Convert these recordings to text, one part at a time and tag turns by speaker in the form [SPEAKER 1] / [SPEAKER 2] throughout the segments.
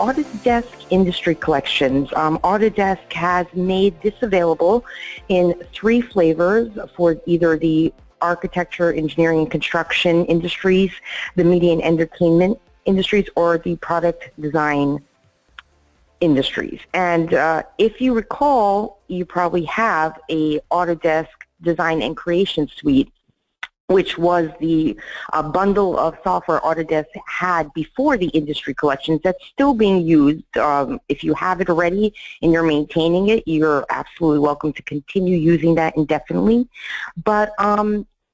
[SPEAKER 1] Autodesk Industry Collections. Autodesk has made this available in 3 flavors for either the architecture, engineering, and construction industries, the media and entertainment industries, or the product design industries. And if you recall, you probably have a Autodesk Design and Creation Suite, which was the bundle of software Autodesk had before the industry collections that's still being used. If you have it already and you're maintaining it, you're absolutely welcome to continue using that indefinitely. But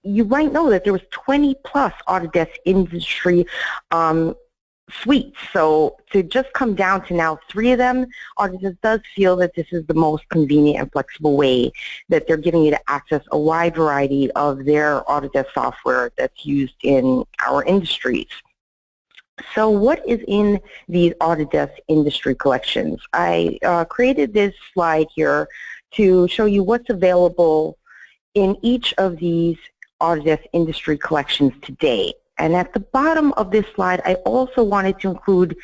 [SPEAKER 1] you might know that there was 20 plus Autodesk industry suites. So to just come down to now 3 of them, Autodesk does feel that this is the most convenient and flexible way that they're giving you to access a wide variety of their Autodesk software that's used in our industries. So what is in these Autodesk industry collections? I created this slide here to show you what's available in each of these Autodesk industry collections today. And at the bottom of this slide, I also wanted to include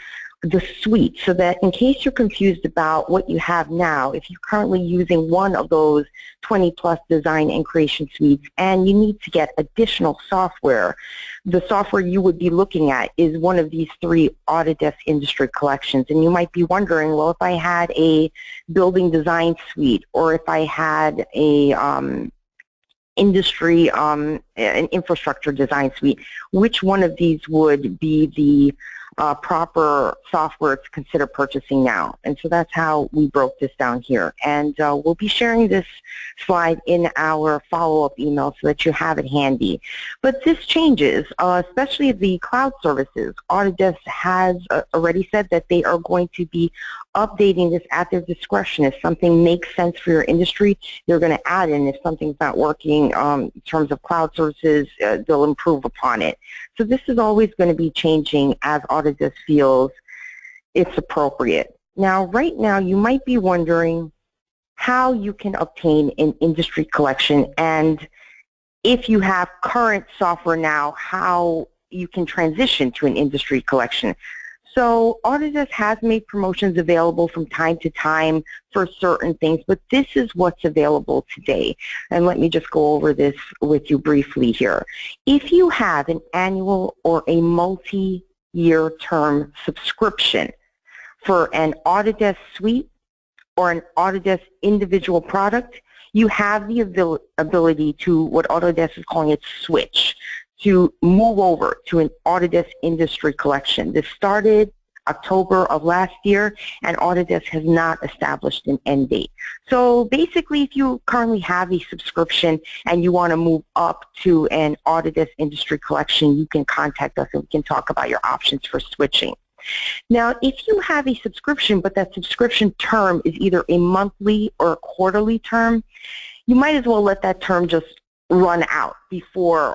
[SPEAKER 1] the suite so that in case you're confused about what you have now, if you're currently using one of those 20 plus design and creation suites and you need to get additional software, the software you would be looking at is one of these 3 Autodesk industry collections. And you might be wondering, well, if I had a building design suite or if I had a industry an infrastructure design suite, which one of these would be the proper software to consider purchasing now? And so that's how we broke this down here. And we'll be sharing this slide in our follow-up email so that you have it handy. But this changes, especially the cloud services. Autodesk has already said that they are going to be updating this at their discretion. If something makes sense for your industry, they're going to add in. If something's not working in terms of cloud services, they'll improve upon it. So this is always going to be changing as Autodesk feels it's appropriate. Now, right now, you might be wondering how you can obtain an industry collection, and if you have current software now, how you can transition to an industry collection. So Autodesk has made promotions available from time to time for certain things, but this is what's available today. And let me just go over this with you briefly here. If you have an annual or a multi-year term subscription for an Autodesk suite or an Autodesk individual product, you have the ability to, what Autodesk is calling it, switch, to move over to an Autodesk industry collection. This started October of last year, and Autodesk has not established an end date. So basically, if you currently have a subscription and you want to move up to an Autodesk industry collection, you can contact us and we can talk about your options for switching. Now, if you have a subscription, but that subscription term is either a monthly or a quarterly term, you might as well let that term just run out before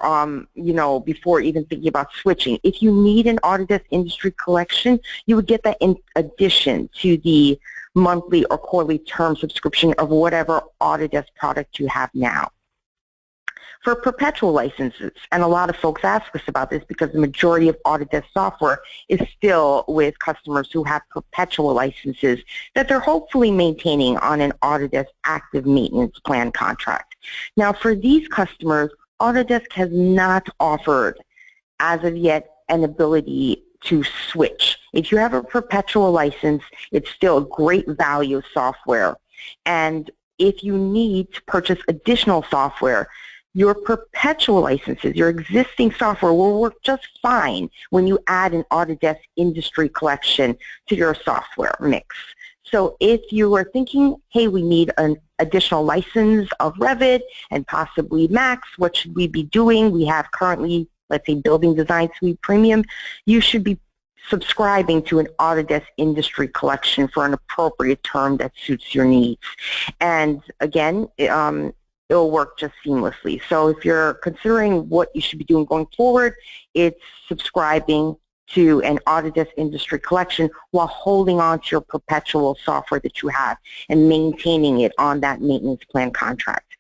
[SPEAKER 1] before even thinking about switching. If you need an Autodesk industry collection, you would get that in addition to the monthly or quarterly term subscription of whatever Autodesk product you have now. For perpetual licenses, and a lot of folks ask us about this because the majority of Autodesk software is still with customers who have perpetual licenses that they're hopefully maintaining on an Autodesk active maintenance plan contract. Now, for these customers, Autodesk has not offered, as of yet, an ability to switch. If you have a perpetual license, it's still a great value software. And if you need to purchase additional software, your perpetual licenses, your existing software will work just fine when you add an Autodesk industry collection to your software mix. So if you are thinking, hey, we need an additional license of Revit and possibly Max, what should we be doing? We have currently, let's say, Building Design Suite Premium. You should be subscribing to an Autodesk industry collection for an appropriate term that suits your needs. And again, it'll work just seamlessly. So if you're considering what you should be doing going forward, it's subscribing to an Autodesk industry collection while holding on to your perpetual software that you have and maintaining it on that maintenance plan contract.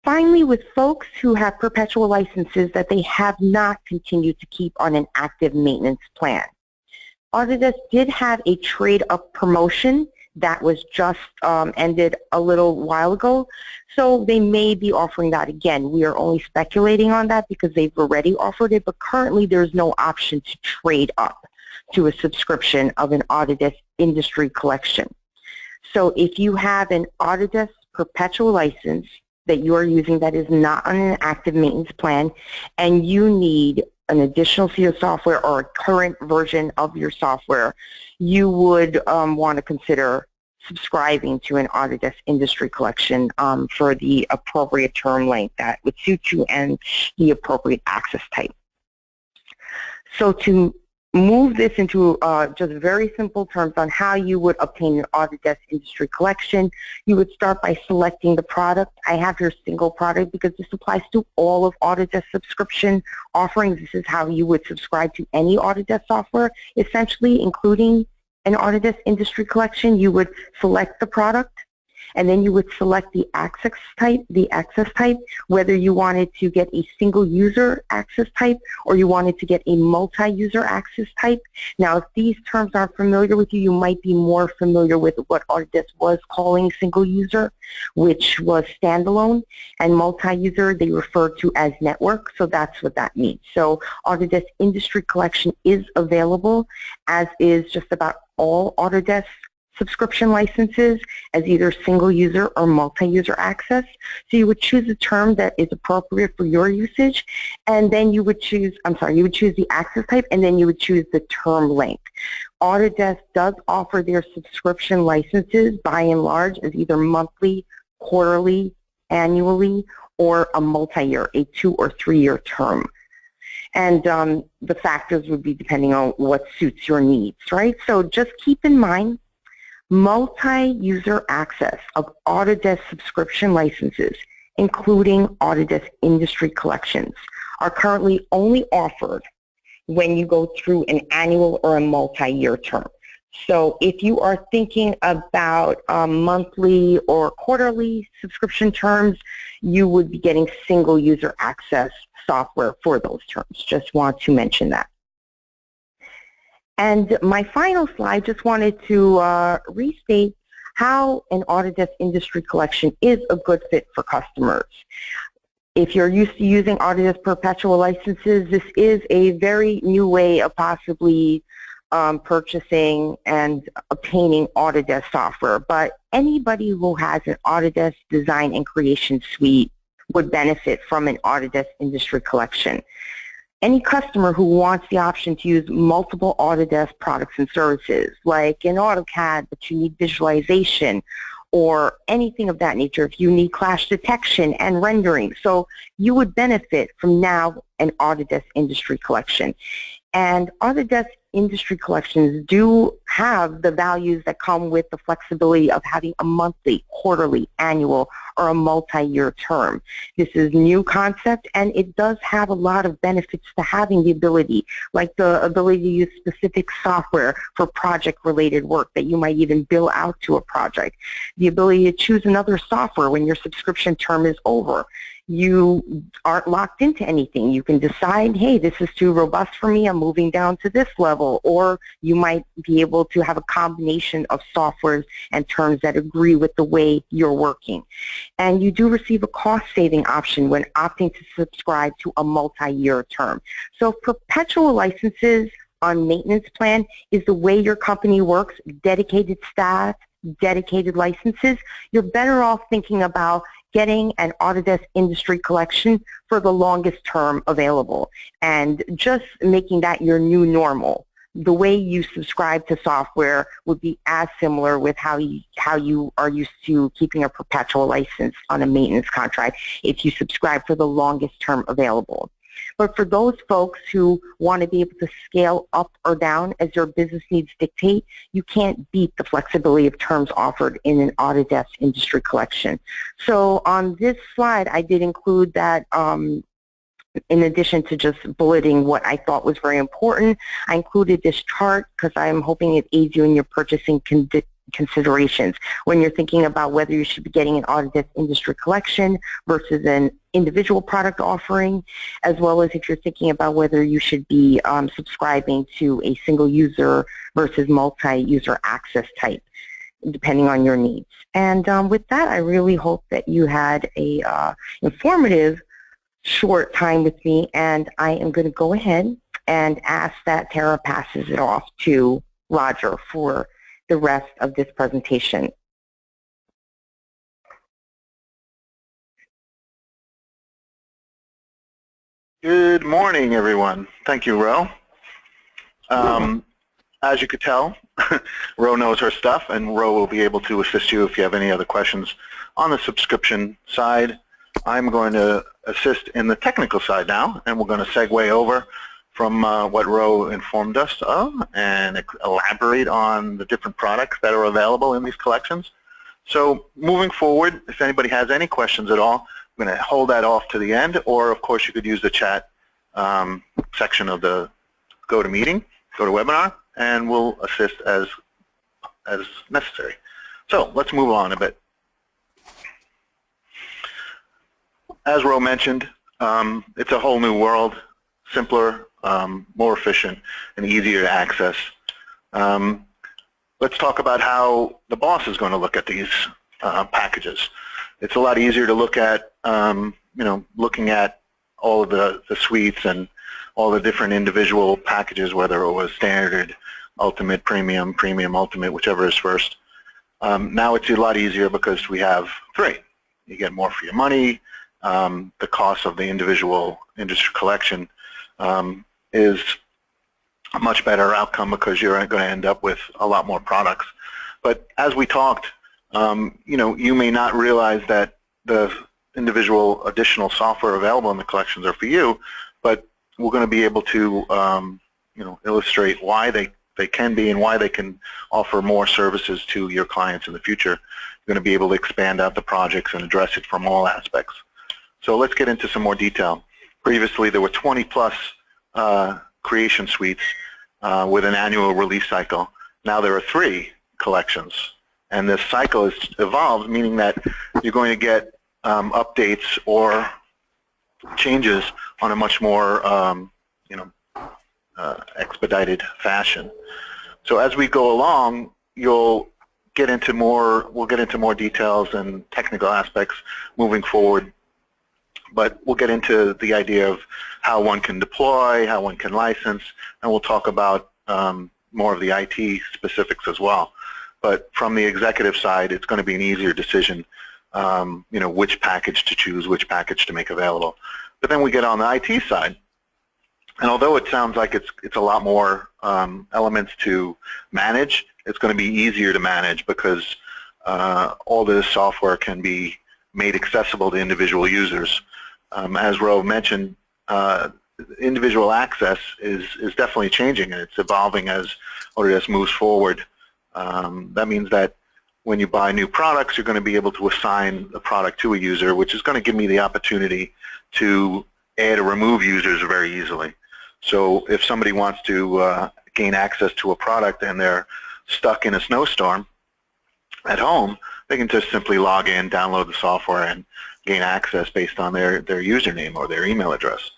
[SPEAKER 1] Finally, with folks who have perpetual licenses that they have not continued to keep on an active maintenance plan, Autodesk did have a trade-up promotion that was just ended a little while ago, so they may be offering that again. We are only speculating on that because they've already offered it, but currently there's no option to trade up to a subscription of an Autodesk Industry Collection. So if you have an Autodesk perpetual license that you are using that is not on an active maintenance plan, and you need an additional suite of software or a current version of your software, you would want to consider subscribing to an Autodesk Industry Collection for the appropriate term length that would suit you and the appropriate access type. So to move this into just very simple terms on how you would obtain an Autodesk Industry Collection, you would start by selecting the product. I have your single product because this applies to all of Autodesk subscription offerings. This is how you would subscribe to any Autodesk software, essentially, including an Autodesk Industry Collection. You would select the product, and then you would select the access type, whether you wanted to get a single user access type or you wanted to get a multi-user access type. Now, if these terms aren't familiar with you, you might be more familiar with what Autodesk was calling single user, which was standalone, and multi-user they refer to as network, so that's what that means. So Autodesk Industry Collection is available, as is just about all Autodesk subscription licenses, as either single user or multi-user access. So you would choose a term that is appropriate for your usage, and then you would choose, you would choose the access type, and then you would choose the term length. Autodesk does offer their subscription licenses by and large as either monthly, quarterly, annually, or a multi-year, a 2 or 3 year term. And the factors would be depending on what suits your needs, right? So just keep in mind, multi-user access of Autodesk subscription licenses, including Autodesk Industry Collections, are currently only offered when you go through an annual or a multi-year term. So if you are thinking about monthly or quarterly subscription terms, you would be getting single user access software for those terms. Just want to mention that. And my final slide, just wanted to restate how an Autodesk Industry Collection is a good fit for customers. If you're used to using Autodesk perpetual licenses, this is a very new way of possibly purchasing and obtaining Autodesk software. But anybody who has an Autodesk Design and Creation Suite would benefit from an Autodesk Industry Collection. Any customer who wants the option to use multiple Autodesk products and services, like in AutoCAD, but you need visualization, or anything of that nature, if you need clash detection and rendering. So you would benefit from now an Autodesk Industry Collection. And Autodesk Industry Collections do have the values that come with the flexibility of having a monthly, quarterly, annual, or a multi-year term. This is a new concept, and it does have a lot of benefits to having the ability, like the ability to use specific software for project-related work that you might even bill out to a project, the ability to choose another software when your subscription term is over. You aren't locked into anything. You can decide, hey, this is too robust for me, I'm moving down to this level, or you might be able to have a combination of softwares and terms that agree with the way you're working. And you do receive a cost-saving option when opting to subscribe to a multi-year term. So perpetual licenses on maintenance plan is the way your company works, dedicated staff, dedicated licenses. You're better off thinking about getting an Autodesk Industry Collection for the longest term available and just making that your new normal. The way you subscribe to software would be as similar with how you are used to keeping a perpetual license on a maintenance contract if you subscribe for the longest term available. But for those folks who want to be able to scale up or down as your business needs dictate, you can't beat the flexibility of terms offered in an Autodesk Industry Collection. So on this slide, I did include that in addition to just bulleting what I thought was very important. I included this chart because I'm hoping it aids you in your purchasing considerations when you're thinking about whether you should be getting an Autodesk industry collection versus an individual product offering, as well as if you're thinking about whether you should be subscribing to a single user versus multi-user access type, depending on your needs. And with that, I really hope that you had a informative short time with me, and I am going to go ahead and ask that Tara passes it off to Roger for the rest of this presentation.
[SPEAKER 2] Good morning, everyone. Thank you, Ro. As you could tell, Ro knows her stuff, and Ro will be able to assist you if you have any other questions on the subscription side. I'm going to assist in the technical side now, and we're going to segue over from what Ro informed us of and elaborate on the different products that are available in these collections. So moving forward, if anybody has any questions at all, I'm going to hold that off to the end, or of course you could use the chat section of the GoToWebinar, and we'll assist as necessary. So let's move on a bit. As Ro mentioned, it's a whole new world, simpler, more efficient, and easier to access. Let's talk about how the boss is going to look at these packages. It's a lot easier to look at, looking at all of the suites and all the different individual packages, whether it was standard, ultimate, premium, ultimate, whichever is first. Now it's a lot easier because we have three. You get more for your money. The cost of the individual industry collection is a much better outcome because you're going to end up with a lot more products. But as we talked, you may not realize that the individual additional software available in the collections are for you, but we're going to be able to illustrate why they can be and why they can offer more services to your clients in the future. You're going to be able to expand out the projects and address it from all aspects. So let's get into some more detail. Previously, there were 20 plus creation suites with an annual release cycle. Now there are 3 collections, and this cycle has evolved, meaning that you're going to get updates or changes on a much more expedited fashion. So as we go along, we'll get into more details and technical aspects moving forward. But we'll get into the idea of how one can deploy, how one can license, and we'll talk about more of the IT specifics as well. But from the executive side, it's going to be an easier decision, which package to choose, which package to make available. But then we get on the IT side, and although it sounds like it's a lot more elements to manage, it's going to be easier to manage because all this software can be made accessible to individual users. As Ro mentioned, individual access is definitely changing, and it's evolving as Autodesk moves forward. That means that when you buy new products, you're going to be able to assign a product to a user, which is going to give me the opportunity to add or remove users very easily. So if somebody wants to gain access to a product and they're stuck in a snowstorm at home, they can just simply log in, download the software, and gain access based on their username or their email address.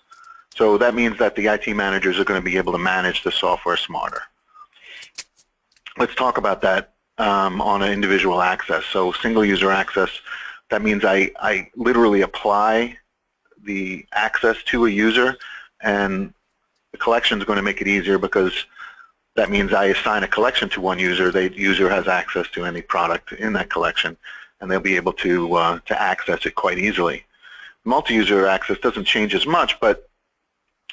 [SPEAKER 2] So that means that the IT managers are going to be able to manage the software smarter. Let's talk about that on an individual access. So single user access, that means I literally apply the access to a user, and the collection is going to make it easier because that means I assign a collection to one user. The user has access to any product in that collection, and they'll be able to access it quite easily. Multi-user access doesn't change as much, but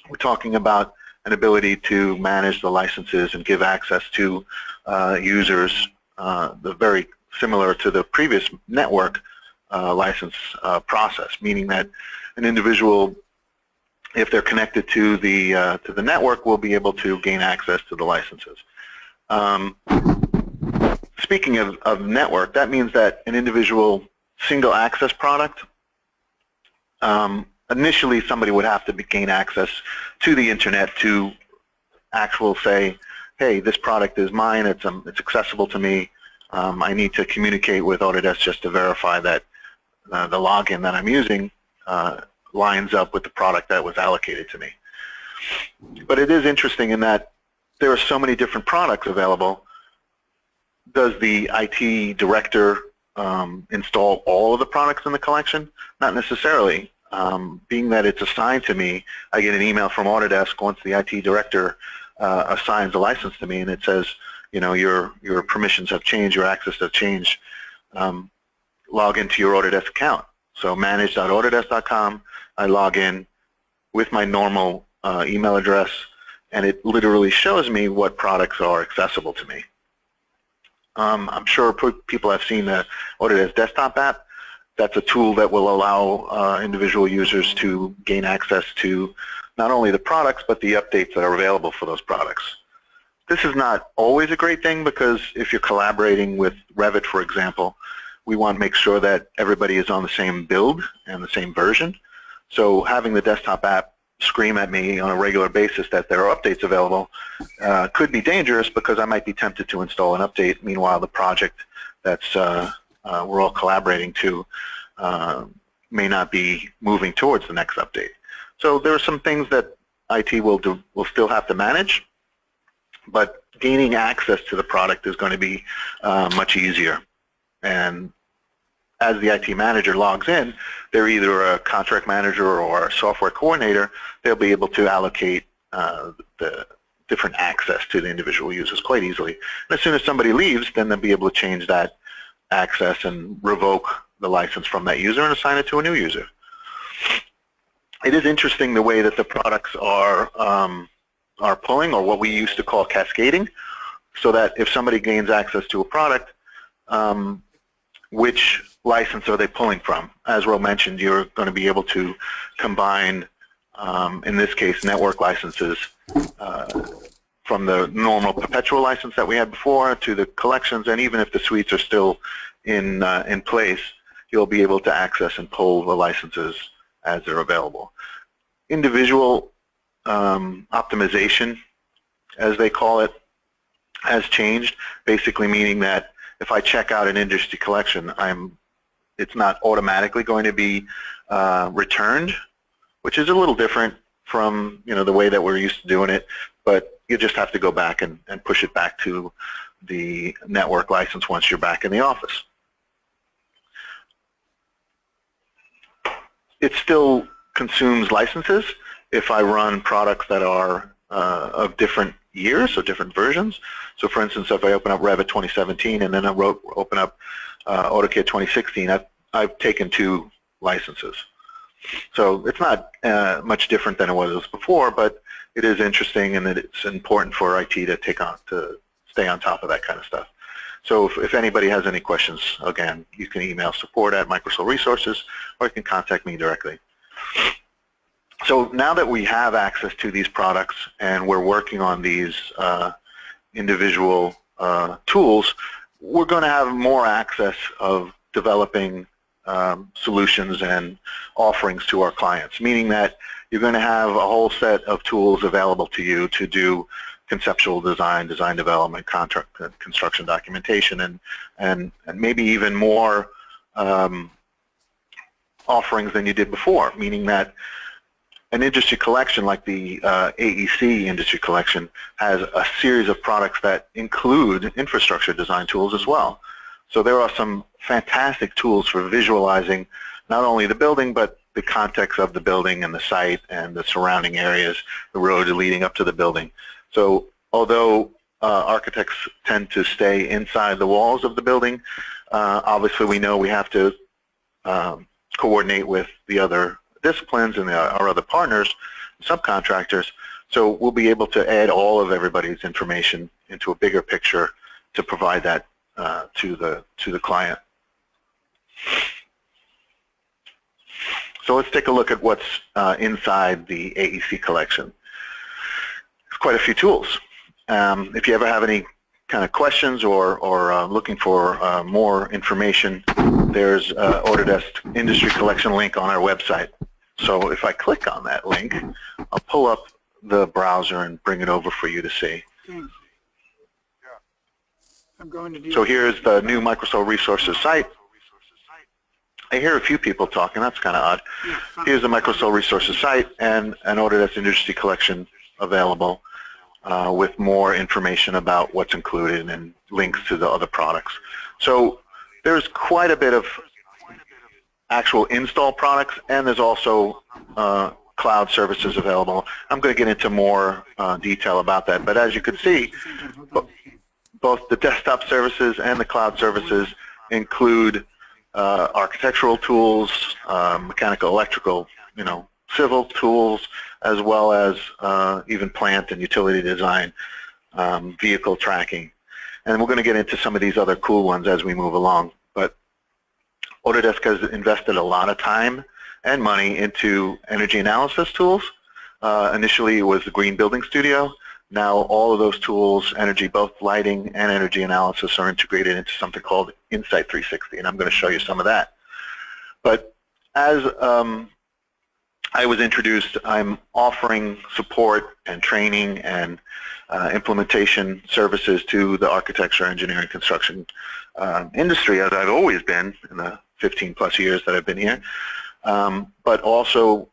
[SPEAKER 2] we're talking about an ability to manage the licenses and give access to users, very similar to the previous network license process, meaning that an individual, if they're connected to the network, will be able to gain access to the licenses. Speaking of network, that means that an individual single access product, initially somebody would have to gain access to the internet to say, hey, this product is mine, it's accessible to me, I need to communicate with Autodesk just to verify that the login that I'm using lines up with the product that was allocated to me. But it is interesting in that there are so many different products available. Does the IT director install all of the products in the collection? Not necessarily. Being that it's assigned to me, I get an email from Autodesk once the IT director assigns a license to me, and it says, you know, your permissions have changed, your access has changed. Log into your Autodesk account. So manage.autodesk.com, I log in with my normal email address, and it literally shows me what products are accessible to me. I'm sure people have seen the Autodesk desktop app. That's a tool that will allow individual users to gain access to not only the products, but the updates that are available for those products. This is not always a great thing, because if you're collaborating with Revit, for example, we want to make sure that everybody is on the same build and the same version. So having the desktop app scream at me on a regular basis that there are updates available could be dangerous, because I might be tempted to install an update. Meanwhile, the project that's we're all collaborating to may not be moving towards the next update. So there are some things that IT will still have to manage, but gaining access to the product is going to be much easier. And as the IT manager logs in, they're either a contract manager or a software coordinator. They'll be able to allocate the different access to the individual users quite easily. And as soon as somebody leaves, then they'll be able to change that access and revoke the license from that user and assign it to a new user. It is interesting the way that the products are pulling, or what we used to call cascading, so that if somebody gains access to a product, which license are they pulling from? As Ro mentioned, you're going to be able to combine, in this case, network licenses from the normal perpetual license that we had before to the collections, and even if the suites are still in place, you'll be able to access and pull the licenses as they're available. Individual optimization, as they call it, has changed, basically meaning that if I check out an industry collection, it's not automatically going to be returned, which is a little different from, you know, the way that we're used to doing it, but you just have to go back and push it back to the network license once you're back in the office. It still consumes licenses if I run products that are of different years or different versions. So for instance, if I open up Revit 2017 and then I open up AutoCAD 2016, I've taken 2 licenses. So it's not much different than it was before, but it is interesting, and it's important for IT to stay on top of that kind of stuff. So if anybody has any questions, again, you can email support@Microsol Resources, or you can contact me directly. So now that we have access to these products and we're working on these individual tools, we're going to have more access of developing solutions and offerings to our clients, meaning that you're going to have a whole set of tools available to you to do conceptual design, design development, contract construction documentation, and maybe even more offerings than you did before, meaning that an industry collection like the AEC industry collection has a series of products that include infrastructure design tools as well. So there are some fantastic tools for visualizing not only the building, but the context of the building and the site and the surrounding areas, the road leading up to the building. So although architects tend to stay inside the walls of the building, obviously we know we have to coordinate with the other disciplines and our other partners, subcontractors, so we'll be able to add all of everybody's information into a bigger picture to provide that to the client. So let's take a look at what's inside the AEC collection. There's quite a few tools. If you ever have any kind of questions or looking for more information, there's Autodesk Industry Collection link on our website. So if I click on that link, I'll pull up the browser and bring it over for you to see. So here's the new Microsol Resources site. I hear a few people talking. That's kind of odd. Here's the Microsol Resources site and an Autodesk Industry Collection available with more information about what's included and links to the other products. So there's quite a bit of actual install products, and there's also cloud services available. I'm going to get into more detail about that, but as you can see, both the desktop services and the cloud services include architectural tools, mechanical, electrical, civil tools, as well as even plant and utility design, vehicle tracking. And we're going to get into some of these other cool ones as we move along. But Autodesk has invested a lot of time and money into energy analysis tools. Initially it was the Green Building Studio. Now all of those tools, energy, both lighting and energy analysis, are integrated into something called Insight 360, and I'm going to show you some of that. But as I was introduced, I'm offering support and training and implementation services to the architecture, engineering, construction industry, as I've always been in the 15 plus years that I've been here. But also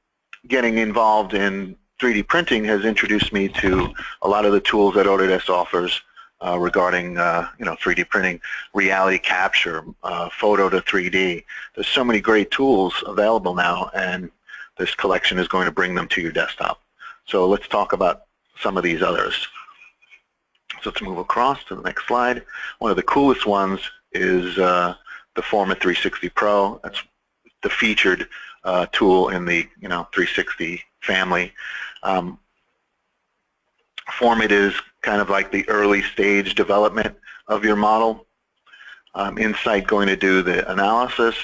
[SPEAKER 2] getting involved in 3D printing has introduced me to a lot of the tools that Autodesk offers regarding 3D printing, reality capture, photo to 3D. There's so many great tools available now, and this collection is going to bring them to your desktop. So let's talk about some of these others. So let's move across to the next slide. One of the coolest ones is the Format 360 Pro. That's the featured tool in the 360 family. Format is kind of like the early stage development of your model. Insight going to do the analysis.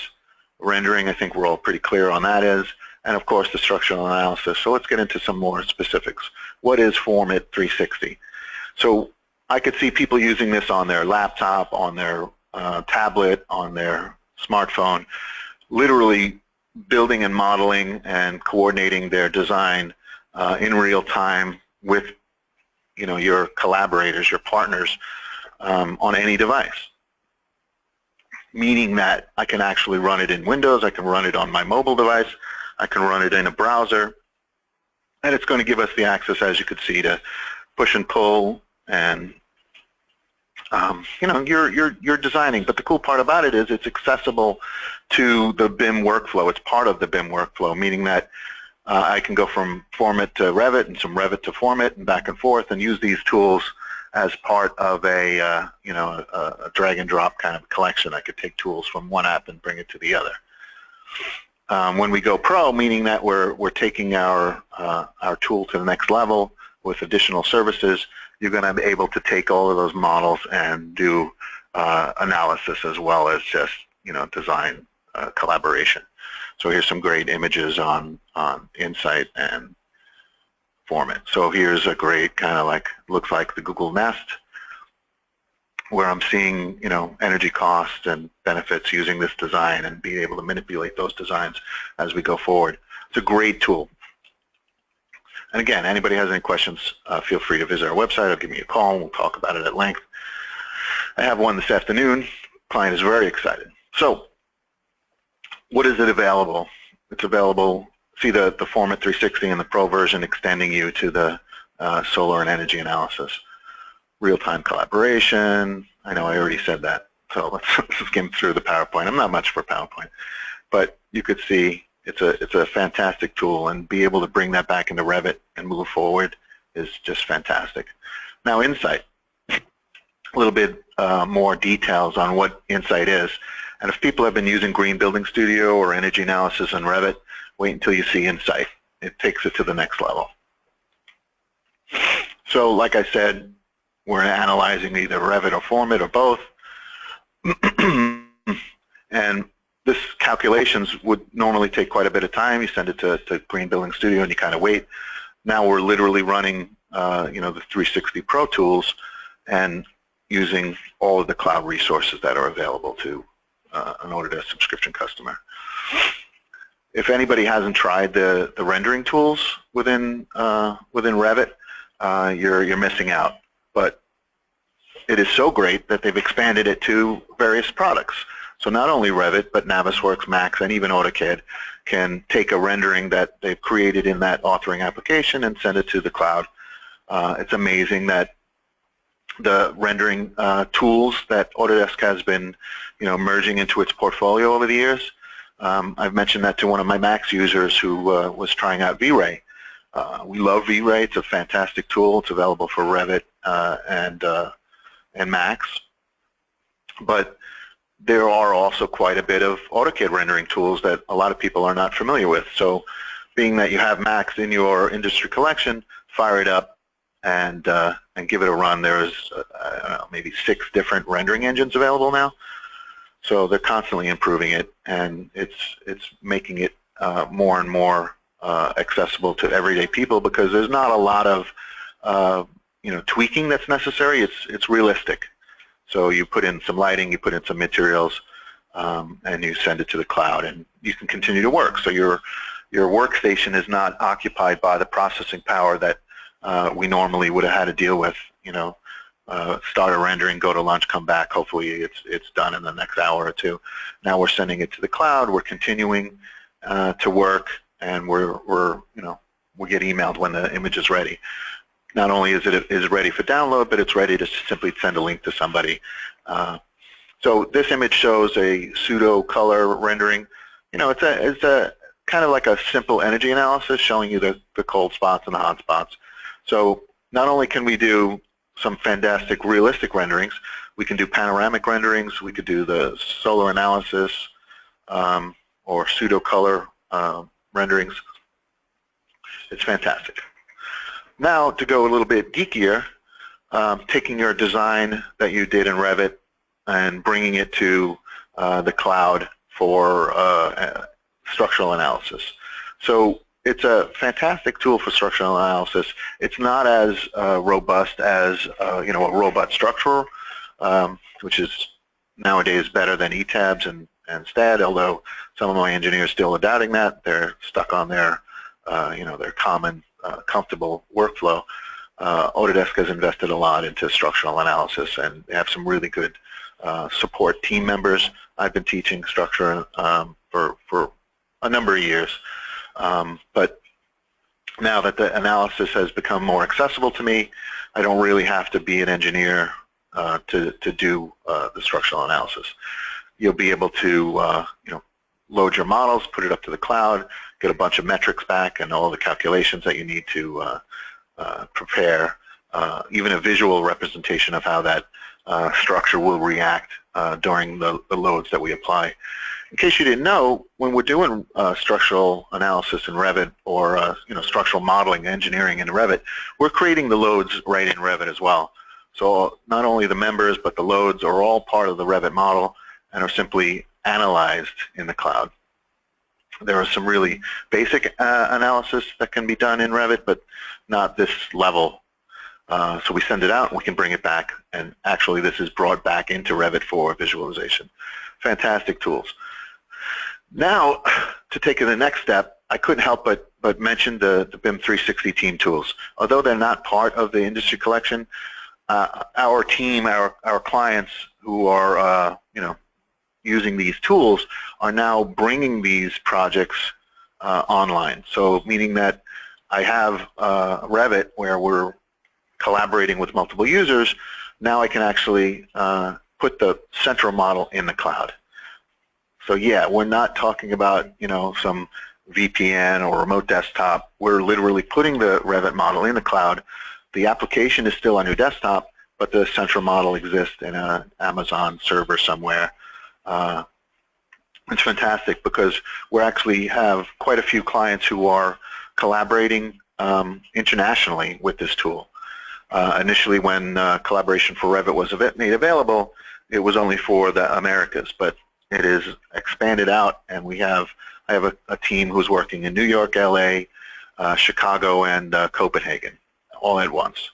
[SPEAKER 2] Rendering, I think we're all pretty clear on that is. And of course the structural analysis. So let's get into some more specifics. What is Format 360? So I could see people using this on their laptop, on their tablet, on their smartphone, literally building and modeling and coordinating their design in real time with your collaborators, your partners on any device. Meaning that I can actually run it in Windows, I can run it on my mobile device, I can run it in a browser, and it's going to give us the access, as you could see, to push and pull and you're designing. But the cool part about it is it's accessible to the BIM workflow. It's part of the BIM workflow, meaning that I can go from Format to Revit and from Revit to Format and back and forth and use these tools as part of a drag and drop kind of collection. I could take tools from one app and bring it to the other. When we go Pro, meaning that we're taking our tool to the next level with additional services, you're going to be able to take all of those models and do analysis as well as just design collaboration. So here's some great images on Insight and Format. So here's a great kind of looks like the Google Nest, where I'm seeing energy costs and benefits using this design and being able to manipulate those designs as we go forward. It's a great tool. And again, anybody has any questions, feel free to visit our website or give me a call and we'll talk about it at length. I have one this afternoon. Client is very excited. So what is it available? It's available, see the Format 360 and the Pro version extending you to the solar and energy analysis. Real-time collaboration. I know I already said that, so let's skim through the PowerPoint. I'm not much for PowerPoint, but you could see it's a fantastic tool, and be able to bring that back into Revit and move forward is just fantastic. Now Insight, a little bit more details on what Insight is. And if people have been using Green Building Studio or energy analysis in Revit, wait until you see Insight. It takes it to the next level. So like I said, we're analyzing either Revit or Format or both. And this calculations would normally take quite a bit of time. You send it to Green Building Studio and you kind of wait. Now we're literally running the 360 Pro tools and using all of the cloud resources that are available to an Autodesk subscription customer. If anybody hasn't tried the rendering tools within Revit, you're missing out. But it is so great that they've expanded it to various products. So not only Revit, but Navisworks, Max, and even AutoCAD can take a rendering that they've created in that authoring application and send it to the cloud. It's amazing that the rendering tools that Autodesk has been, merging into its portfolio over the years. I've mentioned that to one of my Max users who was trying out V-Ray. We love V-Ray. It's a fantastic tool. It's available for Revit and Max. But there are also quite a bit of AutoCAD rendering tools that a lot of people are not familiar with. So being that you have Max in your industry collection, fire it up and give it a run. There's, I don't know, maybe 6 different rendering engines available now. So they're constantly improving it, and it's making it more and more accessible to everyday people, because there's not a lot of tweaking that's necessary. It's realistic. So you put in some lighting, you put in some materials, and you send it to the cloud, and you can continue to work. So your workstation is not occupied by the processing power that we normally would have had to deal with. Start a rendering, go to lunch, come back. Hopefully it's done in the next hour or two. Now we're sending it to the cloud. We're continuing to work, and we get emailed when the image is ready. Not only is it ready for download, but it's ready to simply send a link to somebody. So this image shows a pseudo color rendering. It's a kind of like a simple energy analysis showing you the cold spots and the hot spots. So not only can we do some fantastic realistic renderings, we can do panoramic renderings, we could do the solar analysis or pseudo color renderings. It's fantastic. Now, to go a little bit geekier, taking your design that you did in Revit and bringing it to the cloud for structural analysis. So it's a fantastic tool for structural analysis. It's not as robust as a robot structure, which is nowadays better than ETABS and STAAD, although some of my engineers still are doubting that. They're stuck on their their common comfortable workflow. Autodesk has invested a lot into structural analysis, and they have some really good support team members. I've been teaching structure for a number of years, but now that the analysis has become more accessible to me, I don't really have to be an engineer to do the structural analysis. You'll be able to load your models, put it up to the cloud, get a bunch of metrics back and all the calculations that you need to prepare, even a visual representation of how that structure will react during the loads that we apply. In case you didn't know, when we're doing structural analysis in Revit or structural modeling, engineering in Revit, we're creating the loads right in Revit as well. So not only the members, but the loads are all part of the Revit model and are simply analyzed in the cloud. There are some really basic analysis that can be done in Revit, but not this level. So we send it out, and we can bring it back, and actually this is brought back into Revit for visualization. Fantastic tools. Now, to take it the next step, I couldn't help but mention the BIM 360 team tools. Although they're not part of the industry collection, our team, our clients who are using these tools are now bringing these projects online. So meaning that I have Revit where we're collaborating with multiple users. Now I can actually put the central model in the cloud. So yeah, we're not talking about some VPN or remote desktop. We're literally putting the Revit model in the cloud. The application is still on your desktop, but the central model exists in an Amazon server somewhere. It's fantastic because we actually have quite a few clients who are collaborating internationally with this tool. Initially, when collaboration for Revit was made available, it was only for the Americas, but it is expanded out, and I have a team who's working in New York, LA, Chicago, and Copenhagen, all at once.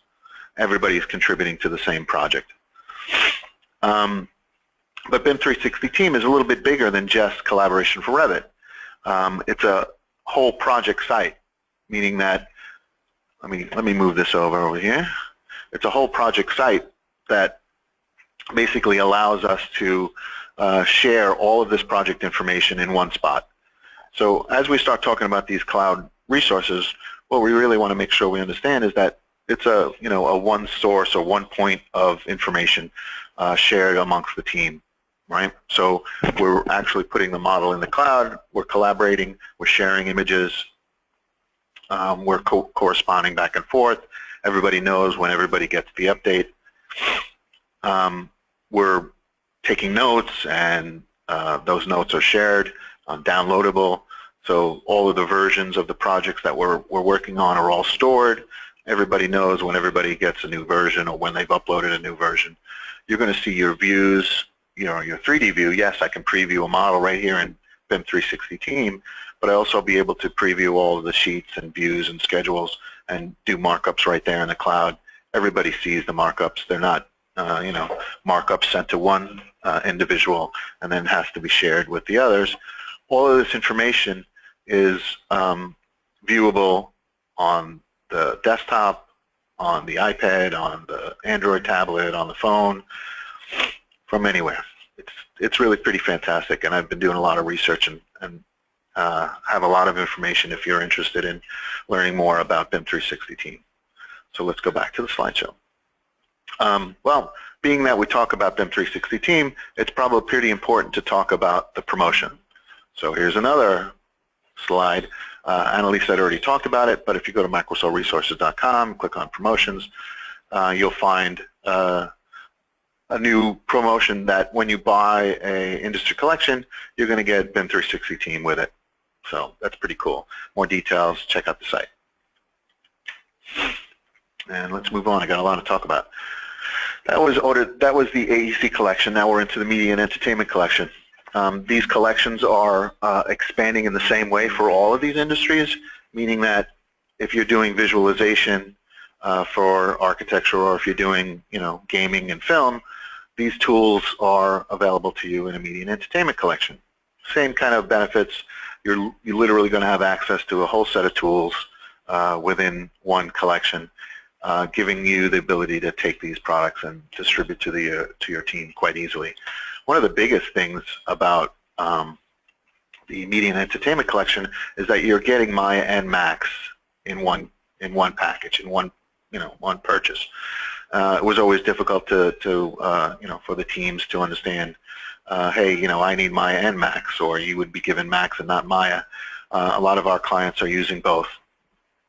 [SPEAKER 2] Everybody's contributing to the same project. But BIM 360 team is a little bit bigger than just collaboration for Revit. It's a whole project site, meaning that, let me move this over here. It's a whole project site that basically allows us to share all of this project information in one spot. So as we start talking about these cloud resources, what we really want to make sure we understand is that it's a one source or one point of information shared amongst the team, right? So we're actually putting the model in the cloud, we're collaborating, we're sharing images, we're corresponding back and forth. Everybody knows when everybody gets the update. We're taking notes, and those notes are shared, downloadable. So all of the versions of the projects that we're working on are all stored. Everybody knows when everybody gets a new version or when they've uploaded a new version. You're going to see your views, your 3D view. Yes, I can preview a model right here in BIM 360 Team, but I also be able to preview all of the sheets and views and schedules and do markups right there in the cloud. Everybody sees the markups. They're not markups sent to one individual and then has to be shared with the others. All of this information is viewable on the desktop, on the iPad, on the Android tablet, on the phone, from anywhere. It's really pretty fantastic, and I've been doing a lot of research and have a lot of information if you're interested in learning more about BIM 360 Team. So let's go back to the slideshow. Well, being that we talk about BIM 360 Team, it's probably pretty important to talk about the promotion. So here's another slide. Annalise had already talked about it, but if you go to microsolresources.com, click on promotions, you'll find a new promotion that when you buy a industry collection, you're going to get BIM 360 Team with it. So that's pretty cool. More details, check out the site. And let's move on. I got a lot to talk about. That was the AEC collection. Now we're into the media and entertainment collection. These collections are expanding in the same way for all of these industries, meaning that if you're doing visualization for architecture, or if you're doing gaming and film, these tools are available to you in a media and entertainment collection. Same kind of benefits. You're literally going to have access to a whole set of tools within one collection, giving you the ability to take these products and distribute to your team quite easily. One of the biggest things about the media and entertainment collection is that you're getting Maya and Max in one package, in one purchase. It was always difficult to for the teams to understand. Hey, I need Maya and Max, or you would be given Max and not Maya. A lot of our clients are using both,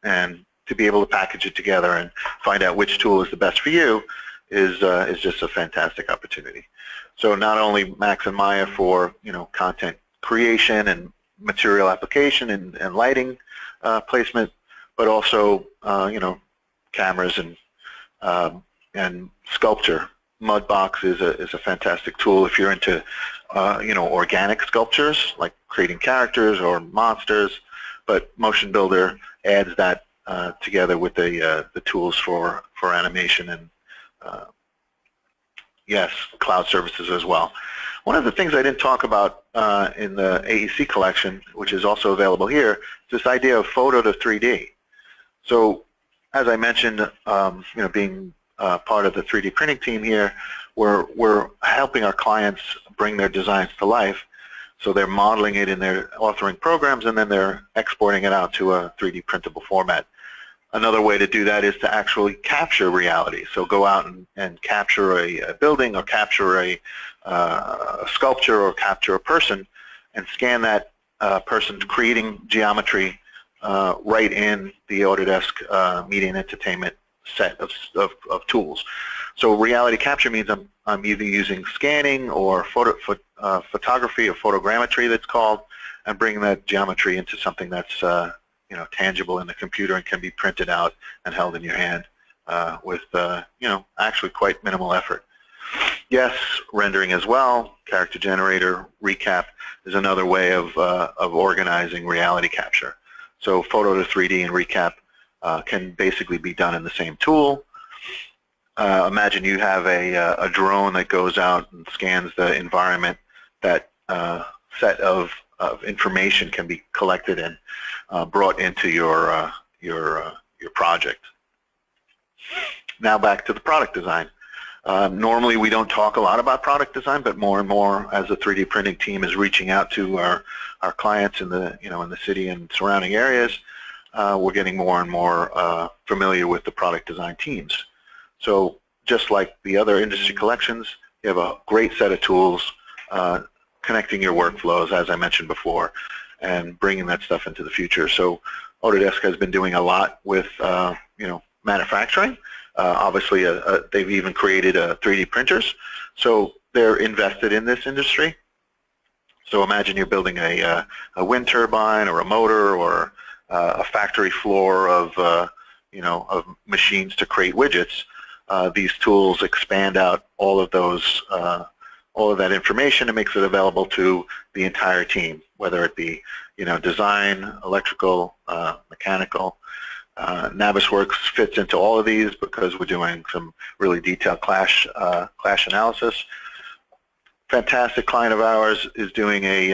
[SPEAKER 2] and to be able to package it together and find out which tool is the best for you is just a fantastic opportunity. So not only Max and Maya for content creation and material application and lighting placement, but also cameras and sculpture. Mudbox is a fantastic tool if you're into organic sculptures like creating characters or monsters, but Motion Builder adds that together with the tools for animation and yes, cloud services as well. One of the things I didn't talk about in the AEC collection, which is also available here, is this idea of photo to 3D. So as I mentioned, being part of the 3D printing team here, we're helping our clients bring their designs to life. So they're modeling it in their authoring programs, and then they're exporting it out to a 3D printable format. Another way to do that is to actually capture reality. So go out and capture a building, or capture a sculpture, or capture a person, and scan that person creating geometry right in the Autodesk Media and Entertainment set of tools. So reality capture means I'm either using scanning or photography or photogrammetry, that's called, and bringing that geometry into something that's tangible in the computer and can be printed out and held in your hand with actually quite minimal effort. Yes, rendering as well. Character generator, recap is another way of organizing reality capture. So photo to 3D and recap can basically be done in the same tool. Imagine you have a drone that goes out and scans the environment. That set of information can be collected and brought into your project. Now back to the product design. Normally we don't talk a lot about product design, but more and more as the 3D printing team is reaching out to our clients in the, in the city and surrounding areas, we're getting more and more familiar with the product design teams. So just like the other industry collections, you have a great set of tools connecting your workflows, as I mentioned before, and bringing that stuff into the future. So Autodesk has been doing a lot with, manufacturing. Obviously, they've even created 3D printers, so they're invested in this industry. So imagine you're building a wind turbine or a motor or a factory floor of, of machines to create widgets. These tools expand out all of those, all of that information and makes it available to the entire team, whether it be, design, electrical, mechanical. Navisworks fits into all of these because we're doing some really detailed clash analysis. Fantastic client of ours is doing a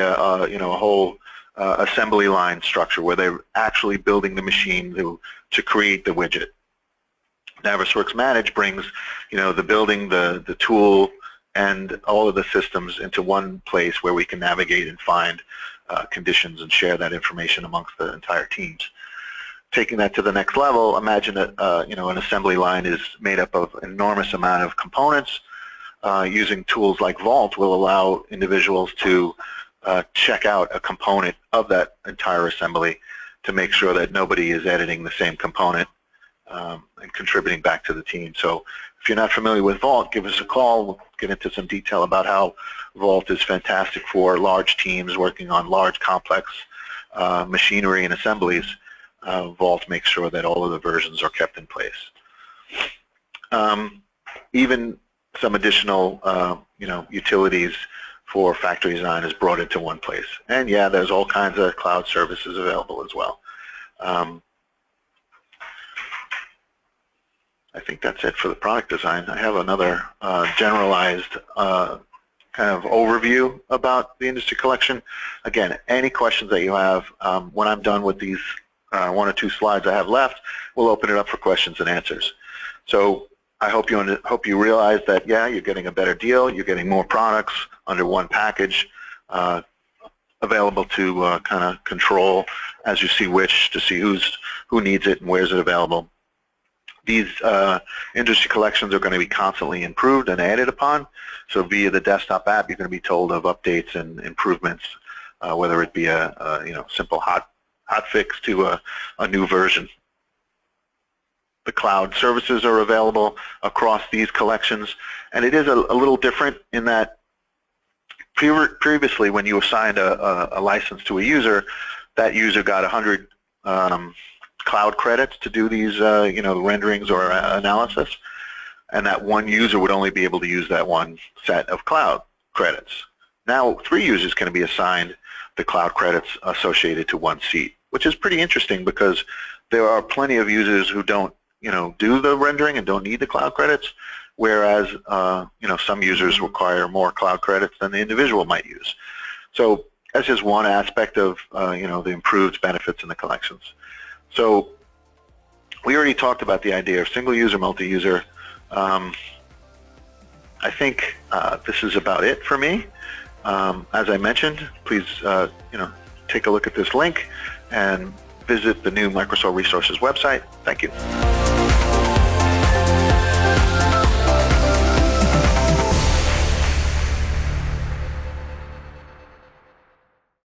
[SPEAKER 2] whole assembly line structure where they're actually building the machine to create the widget. Navisworks Manage brings the building, the tool, and all of the systems into one place where we can navigate and find conditions and share that information amongst the entire teams. Taking that to the next level, imagine that an assembly line is made up of an enormous amount of components. Using tools like Vault will allow individuals to check out a component of that entire assembly to make sure that nobody is editing the same component and contributing back to the team. So if you're not familiar with Vault, give us a call. We'll get into some detail about how Vault is fantastic for large teams working on large, complex machinery and assemblies. Vault makes sure that all of the versions are kept in place. Even some additional, utilities for factory design is brought into one place. And yeah, there's all kinds of cloud services available as well. I think that's it for the product design. I have another generalized kind of overview about the industry collection. Again, any questions that you have, when I'm done with these 1 or 2 slides I have left, we'll open it up for questions and answers. So I hope you realize that, yeah, you're getting a better deal, you're getting more products under one package, available to kind of control as you see which, to see who needs it and where's it available. These industry collections are going to be constantly improved and added upon. So via the desktop app, you're going to be told of updates and improvements, whether it be a simple hot fix to a new version. The cloud services are available across these collections, and it is a little different in that previously when you assigned a license to a user, that user got 100 cloud credits to do these renderings or analysis, and that one user would only be able to use that one set of cloud credits. Now 3 users can be assigned the cloud credits associated to one seat, which is pretty interesting because there are plenty of users who don't do the rendering and don't need the cloud credits, whereas some users require more cloud credits than the individual might use. So that's just one aspect of the improved benefits in the collections. So we already talked about the idea of single user, multi-user. I think this is about it for me. As I mentioned, please take a look at this link and visit the new Microsol Resources website. Thank you.